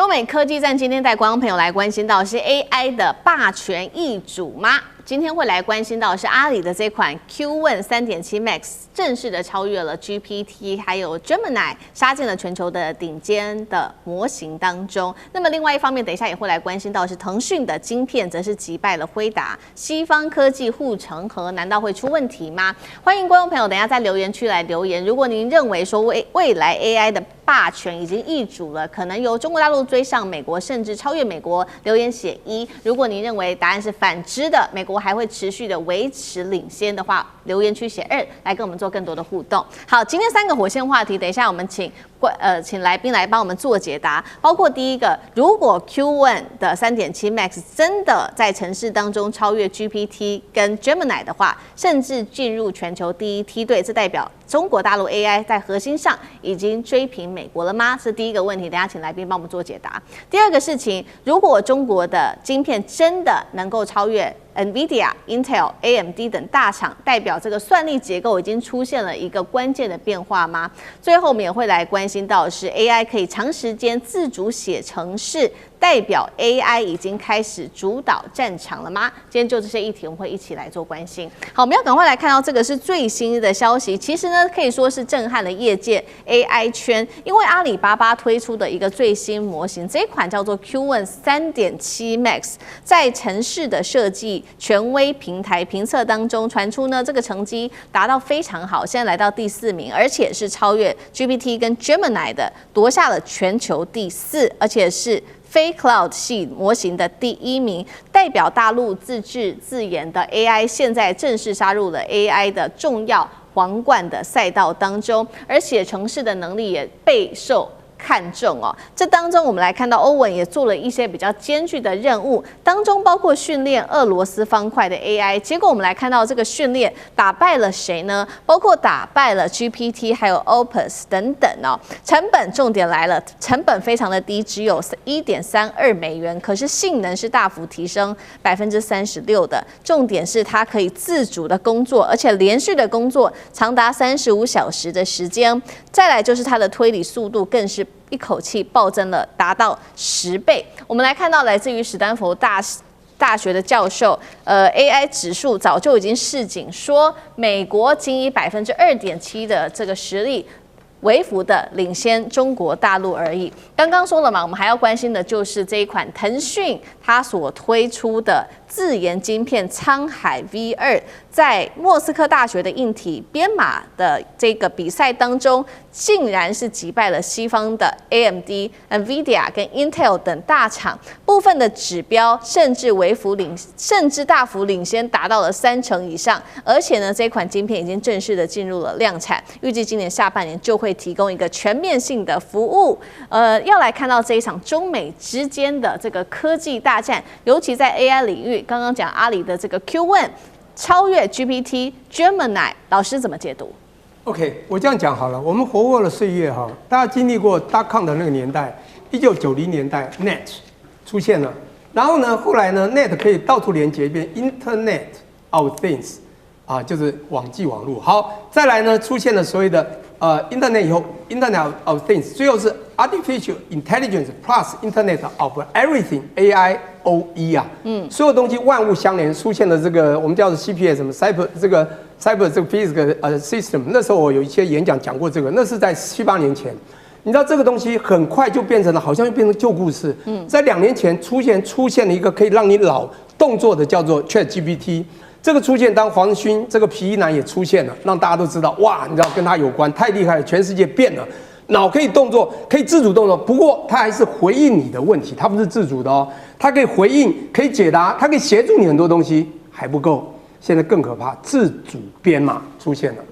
歐美科技戰今天帶觀眾朋友來關心到是 AI 的霸權易主嗎？今天會來關心到是阿里的這款 Q1 3.7 Max 正式的超越了 GPT 還有 Gemini， 殺進了全球的頂尖的模型當中。那麼另外一方面，等一下也會來關心到是騰訊的晶片則是擊敗了輝達，西方科技護城河難道會出問題嗎？歡迎觀眾朋友等一下在留言區來留言。如果您認為說未來 AI 的霸權已經易主了，可能由中國大陸追上美國，甚至超越美國，留言寫1。如果您認為答案是反之的，美國還會持續的維持領先的話，留言區寫2，來跟我們做更多的互動。好，今天3個火線話題，等一下我们請來賓來幫我們做解答。包括第一個，如果 Q1 的3.7 Max 真的在程式當中超越 GPT 跟 Gemini 的話，甚至進入全球第1梯隊，這代表中國大陸 AI 在核心上已經追平美國了嗎？是第一個問題，等一下請來賓幫我們做解答。第二個事情，如果中國的晶片真的能夠超越 NVIDIA、Intel、AMD 等大廠，代表這個算力結構已經出現了一個關鍵的變化嗎？最後我們也會來關心到的是 AI 可以長時間自主寫程式，代表 AI 已經開始主導戰場了嗎？今天就這些議題我們會一起來做關心。好，我們要趕快來看到這個是最新的消息，其實呢可以說是震撼了業界 AI 圈，因為阿里巴巴推出的一個最新模型，這一款叫做 Q1 3.7 Max， 在程式的設計權威平台評測當中傳出呢，這個成績達到非常好，現在來到第4名，而且是超越 GPT 跟 Gemini 的，奪下了全球第4，而且是非 Cloud 系模型的第1名，代表大陸自制自研的 AI 現在正式殺入了 AI 的重要皇冠的賽道當中，而寫程式的能力也備受看重哦。這當中我们來看到歐文也做了一些比較艱巨的任務，當中包括訓練俄羅斯方塊的 AI， 結果我們來看到這個訓練打敗了誰呢？包括打敗了 GPT 還有 Opus 等等哦。成本重點來了，成本非常的低，只有1.32美元，可是性能是大幅提升36%的。重點是它可以自主的工作，而且連續的工作長達35小時的時間。再來就是它的推理速度更是一口氣暴增了，達到10倍。我們來看到來自於史丹佛大學的教授，AI 指數早就已經示警說，美國僅以2.7%的這個實力，微幅的領先中國大陸而已。剛剛說了嘛，我們還要關心的就是這一款騰訊它所推出的自研晶片滄海 V2， 在莫斯科大學的硬體編碼的這個比賽當中，竟然是擊敗了西方的 AMD、NVIDIA 跟 Intel 等大廠，部分的指標甚至大幅領先，達到了30%以上。而且呢，這款晶片已經正式的進入了量產，預計今年下半年就會提供一個全面性的服務。要來看到這一場中美之間的這個科技大戰，尤其在 AI 領域，剛剛講阿里的這個 Q1 超越 GPT、Gemini， 老師怎麼解讀？ OK， 我這樣講好了，我們活過了歲月哈，大家經歷過 .com 的那個年代，1990年代 Net 出現了，然後呢，後來呢 Net 可以到處連接，變 Internet of Things 啊，就是網際網絡。好，再來呢出現了所謂的Internet 以後 Internet of Things， 最後是 Artificial Intelligence Plus Internet of Everything AIOE 啊，所有東西萬物相連，出現了這個我們叫做 CPS 什麼 Cyber 這個 Physical System。那時候我有一些演講講過這個，那是在7、8年前。你知道這個東西很快就變成了，好像就變成舊故事。在2年前出現了一個可以讓你腦動作的叫做 ChatGPT。這個出現，當黃勳這個皮衣男也出現了，讓大家都知道，哇，你知道跟他有關，太厲害了，全世界變了，腦可以動作，可以自主動作，不過他還是回應你的問題，他不是自主的哦，他可以回應，可以解答，他可以協助你很多東西，還不夠，現在更可怕，自主編碼出現了，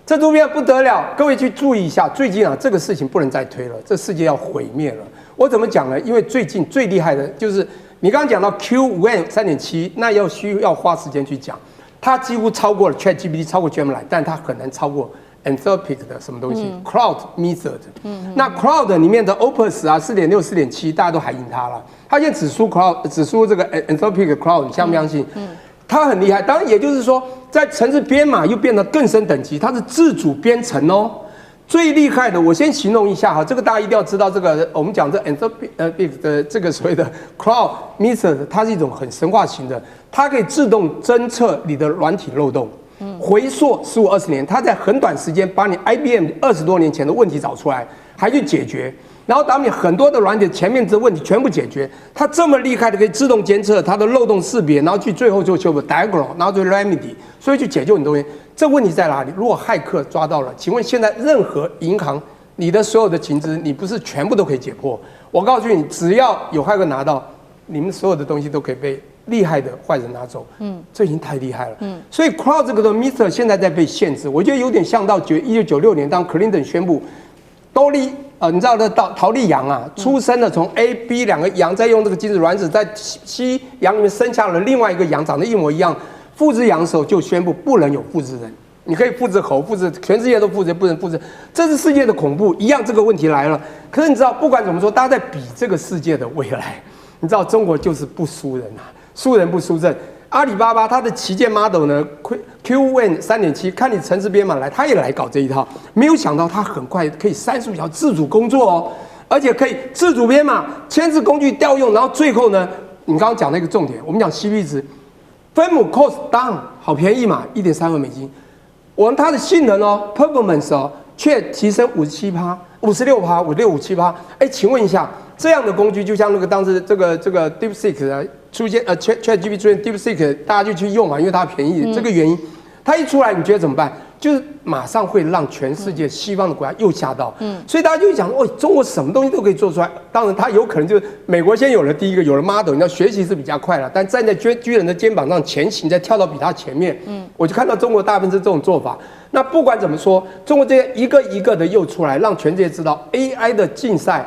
這圖片不得了，各位去注意一下，最近啊，這個事情不能再推了，這世界要毀滅了。我怎麼講呢？因為最近最厲害的就是你剛剛講到 Q1 3.7， 那需要花時間去講，它幾乎超過了 ChatGPT， 超過 Gemini， 但它很難超過 Anthropic 的什麼東西、Cloud Method。那 Cloud 裡面的 Opus 啊，4.6、4.7， 大家都還贏它了。它現在只輸這個 Anthropic Cloud， 你相不相信？它很厲害。當然，也就是說，在程式編碼又變得更深等級，它是自主編程哦。最厲害的，我先形容一下哈，這個大家一定要知道。這個我們講這 Anthropic 的這個所謂的 Cloud Meter， 它是一種很神話型的，它可以自動偵測你的軟體漏洞，回溯15-20年，它在很短時間把你 IBM 20多年前的問題找出來，還去解決，然後當你很多的軟體前面的問題全部解決，它這麼厲害的可以自動監測它的漏洞識別，然後去最後就修補 diagram， 然後就 remedy， 所以去解救很多東西。這問題在哪裡？如果駭客抓到了，請問現在任何銀行，你的所有的情資，你不是全部都可以解破？我告訴你，只要有駭客拿到，你們所有的東西都可以被厲害的壞人拿走。這已經太厲害了。所以 Cloud 這個的 Meter 現在在被限制，我覺得有點像到1996年，当 Clinton 宣布你知道的陶丽羊啊，出生了從 A、B 兩個羊，再用這個精子卵子在西羊裡面生下了另外一個羊，長得一模一樣。複製羊的時候就宣布不能有複製人，你可以複製猴，複製全世界都複製，不能複製，這是世界的恐怖。一樣這個問題來了，可是你知道，不管怎麼說，大家在比這個世界的未來，你知道中國就是不輸人啊，輸人不輸陣。阿里巴巴它的旗艦 model 呢 ，Q1 3.7， 看你程式編碼來，他也來搞這一套，沒有想到他很快可以35小時自主工作哦，而且可以自主編碼、牽制工具調用，然後最後呢，你剛剛講那個重點，我們講 CP 值。分母 cost down 好便宜嘛，1.3萬美金。我们它的性能哦 ，performance 哦，卻提升57%、56%、57%。哎，請問一下，這樣的工具就像那個當時這個 DeepSeek 出現ChatGPT 出現 DeepSeek， 大家就去用嘛，因為它便宜。這個原因，它一出來，你覺得怎麼辦？就是馬上會讓全世界西方的國家又嚇到，所以大家就會講，哦，中國什麼東西都可以做出來。當然，它有可能就是美國先有了第一個，有了 model， 你要學習是比較快了，但站在巨人的肩膀上前行，再跳到比他前面，我就看到中國大部分是這種做法。那不管怎麼說，中國這些一個一個的又出來，讓全世界知道 AI 的競賽，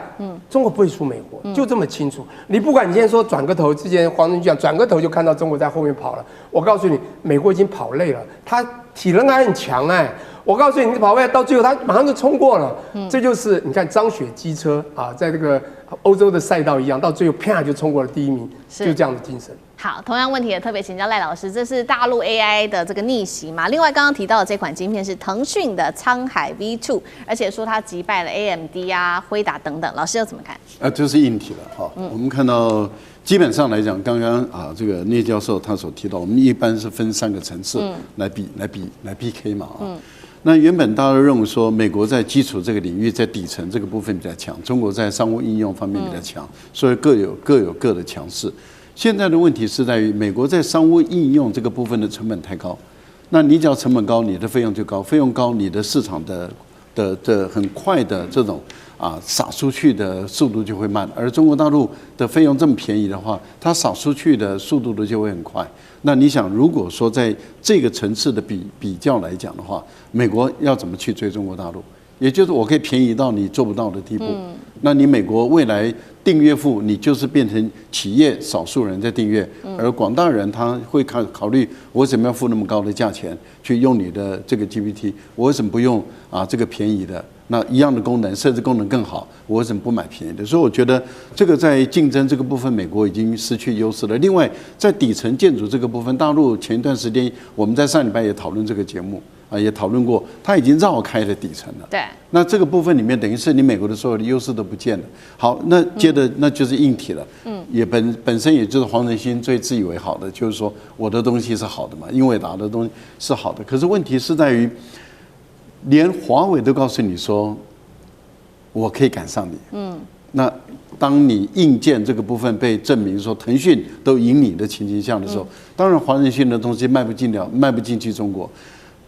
中國不會輸美國，就這麼清楚。你不管你今天說轉個頭，之前黃仁勳講轉個頭就看到中國在後面跑了，我告訴你，美國已經跑累了，他體能還很強哎。我告訴你，你跑位到最後，他馬上就衝過了。這就是你看張雪機車啊，在這個歐洲的賽道一樣，到最後啪就衝過了第一名，就這樣的精神。好，同樣問題也特別請教賴老師，這是大陸 AI 的這個逆襲嘛？另外剛剛提到的這款晶片是騰訊的滄海 V2，而且說它擊敗了 AMD 啊、輝達等等，老師又怎麼看？這是硬體了哈。我們看到基本上來講，剛剛這個聶教授他所提到，我們一般是分3個層次來 PK 嘛啊。那原本大家都認為說，美國在基礎這個領域，在底層這個部分比較強，中國在商務應用方面比較強，所以各有各的強勢。現在的問題是在於，美國在商務應用這個部分的成本太高，那你只要成本高，你的費用就高，費用高，你的市場的很快的這種撒出去的速度就會慢，而中國大陸的費用這麼便宜的話，它撒出去的速度就會很快。那你想，如果說在這個層次的比較來講的話，美國要怎麼去追中國大陸？也就是我可以便宜到你做不到的地步。那你美國未來訂閱付，你就是變成企業少數人在訂閱，而廣大人他會考慮，我為什麼要付那麼高的價錢去用你的這個 GPT？ 我為什麼不用這個便宜的？那一樣的功能，甚至功能更好，我為什麼不買便宜的？所以我覺得這個在競爭這個部分，美國已經失去優勢了。另外，在底層建築這個部分，大陸前一段時間我們在上禮拜也討論這個節目也討論過，它已經繞開了底層了。對。那這個部分裡面，等於是你美國的所有的優勢都不見了。好，那接着那就是硬體了。也本身也就是黃仁勳最自以為好的，就是說我的東西是好的嘛，英偉達的東西是好的。可是問題是在於，連華為都告訴你說，我可以趕上你。那當你硬件這個部分被證明說騰訊都贏你的情形下的時候，當然黃仁勳的東西賣不進去中國。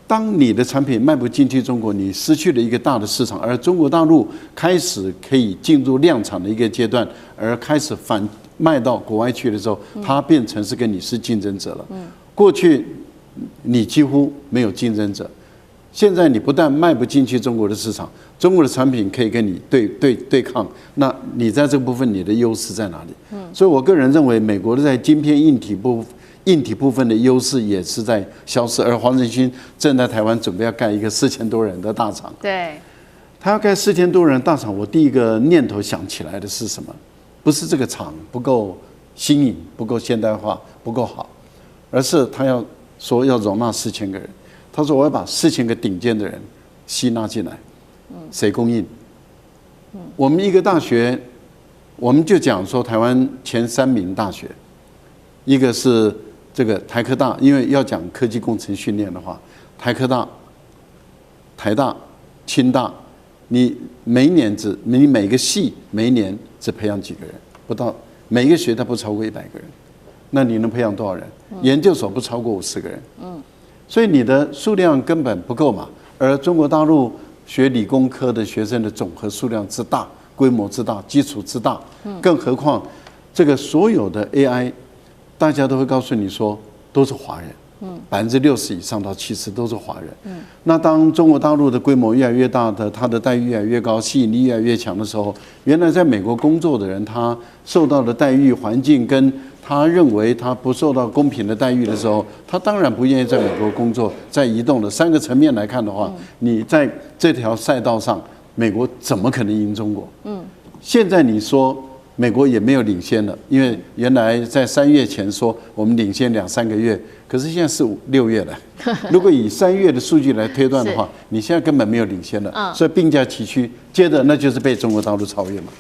當你的產品賣不進去中國，你失去了一個大的市場，而中國大陸開始可以進入量產的一個階段，而開始反賣到國外去的時候，它變成是跟你是競爭者了。過去你幾乎沒有競爭者。現在你不但賣不進去中國的市場，中國的產品可以跟你對抗，那你在這個部分你的優勢在哪裡？所以我個人認為，美國的在晶片硬體部分的優勢也是在消失，而黃仁勳正在台灣準備要蓋一個4000多人的大廠。對，他要蓋4000多人的大廠，我第一個念頭想起來的是什麼？不是這個廠不夠新穎、不夠現代化、不夠好，而是他要說要容納4000個人。他說：“我要把4000個頂尖的人吸納進來，誰供應？我們一個大學，我們就講說台灣前3名大學，一個是這個台科大，因為要講科技工程訓練的話，台科大、台大、清大，你每個系每一年只培養幾個人？不到，每一個學校不超過100個人，那你能培養多少人？研究所不超過50個人，所以你的數量根本不夠嘛。而中國大陸學理工科的學生的總和數量之大、規模之大、基礎之大，更何況這個所有的 AI， 大家都會告訴你說都是華人，60%以上到70%都是華人。那當中國大陸的規模越來越大的，它的待遇越來越高，吸引力越來越強的時候，原來在美國工作的人，他受到的待遇環境跟他認為他不受到公平的待遇的時候，他當然不願意在美国工作。在移動的3個層面來看的話，你在這條賽道上，美國怎麼可能贏中國？現在你說美國也沒有領先了，因為原來在3月前說我們領先2-3個月，可是現在是6月了。如果以3月的數據來推斷的話，你現在根本沒有領先了，所以並駕齊驅，接着那就是被中國大陸超越嘛。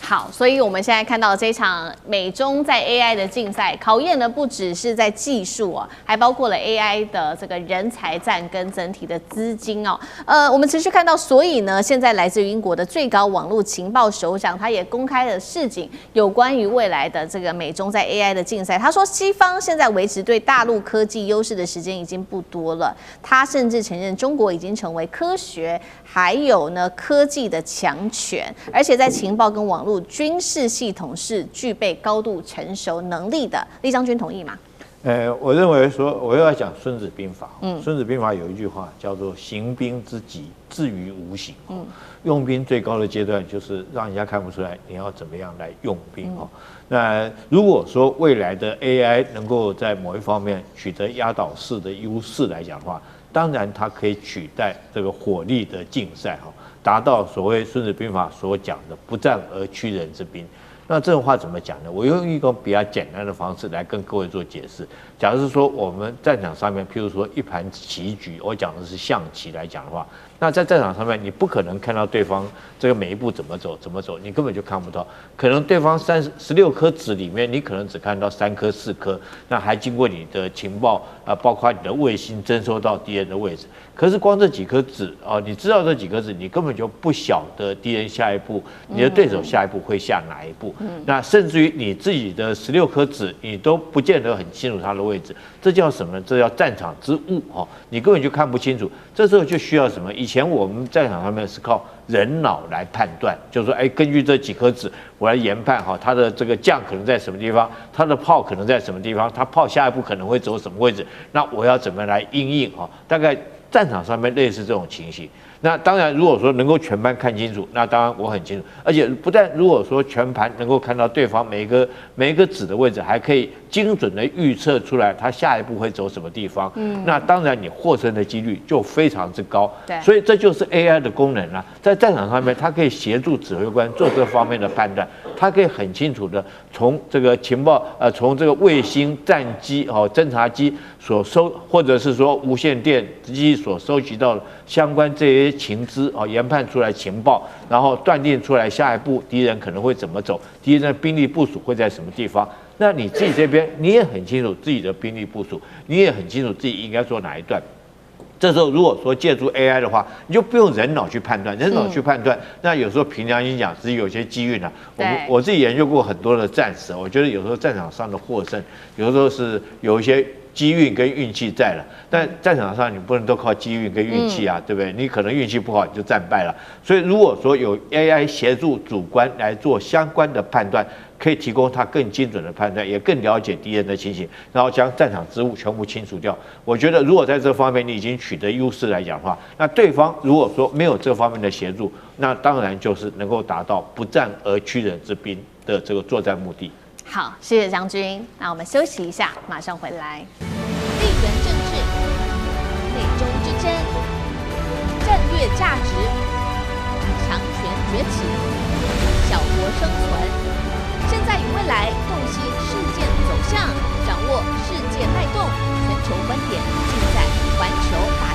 好，所以我們現在看到這場美中在 AI 的競賽，考驗的不只是在技術哦，還包括了 AI 的這個人才戰跟整體的資金哦。我們持續看到，所以呢，現在來自於英國的最高網絡情報首長，他也公開了示警，有關於未來的這個美中在 AI 的競賽。他說，西方現在維持對大陸科技優勢的時間已經不多了。他甚至承認，中國已經成為科學還有呢科技的強權，而且在情報跟網絡軍事系統是具備高度成熟能力的。酈將軍同意嗎？我認為說，我又要講《孫子兵法》。《孫子兵法》有一句話叫做"行兵之極，至於無形"。用兵最高的階段就是讓人家看不出來你要怎麼樣來用兵。那如果說未來的 AI 能夠在某一方面取得壓倒式的優勢來講的話，當然它可以取代這個火力的競賽，達到所謂《孫子兵法》所講的"不戰而屈人之兵"。那這種話怎麼講呢？我用一個比較簡單的方式來跟各位做解釋。假如說我們戰場上面，譬如說一盤棋局，我講的是象棋來講的話，那在戰場上面，你不可能看到對方這個每一步怎麼走，你根本就看不到。可能對方16顆子裡面，你可能只看到3顆、4顆，那還經過你的情報包括你的衛星偵收到敵人的位置。可是光這幾顆子你知道這幾顆子，你根本就不曉得敵人下一步，你的對手下一步會下哪一步。那甚至於你自己的16顆子，你都不見得很清楚它的位置。這叫什麼呢？這叫戰場之誤你根本就看不清楚。這時候就需要什麼？以前我們戰場上面是靠人腦來判斷，就是說，根據這幾顆子，我來研判他的這個將可能在什麼地方，他的炮可能在什麼地方，他炮下一步可能會走什麼位置，那我要怎麼來因應大概戰場上面類似這種情形。那當然，如果說能夠全盤看清楚，那當然我很清楚。而且不但如果說全盤能夠看到對方每一個子的位置，還可以精準的預測出來他下一步會走什麼地方。那當然你獲勝的幾率就非常之高。所以這就是 AI 的功能啦。在戰場上面，它可以協助指揮官做這方面的判斷，它可以很清楚的從這個情報從這個衛星、戰機偵察機所收，或者是說無線電機所收集到的相關這些情資研判出來情報，然後斷定出來下一步敵人可能會怎麼走，敵人的兵力部署會在什麼地方。那你自己這邊你也很清楚自己的兵力部署，你也很清楚自己應該做哪一段。這時候如果說借助 AI 的話，你就不用人腦去判斷，人腦去判斷，那有時候憑良心講，只是有些機運啊。我自己研究過很多的戰士，我覺得有時候戰場上的獲勝，有時候是有一些機運跟運氣在了，但戰場上你不能都靠機運跟運氣啊，對不對？你可能運氣不好，你就戰敗了。所以如果說有 AI 協助主官來做相關的判斷，可以提供他更精準的判斷，也更了解敵人的情形，然後將戰場之誤全部清除掉。我覺得如果在這方面你已經取得優勢來講的話，那對方如果說沒有這方面的協助，那當然就是能夠達到不戰而屈人之兵的這個作戰目的。好，謝謝將軍。那我們休息一下，馬上回來。地緣政治、美中之爭、戰略價值、強權崛起、小國生存，現在與未來洞悉事件走向，掌握世界脈動，全球觀點盡在環球大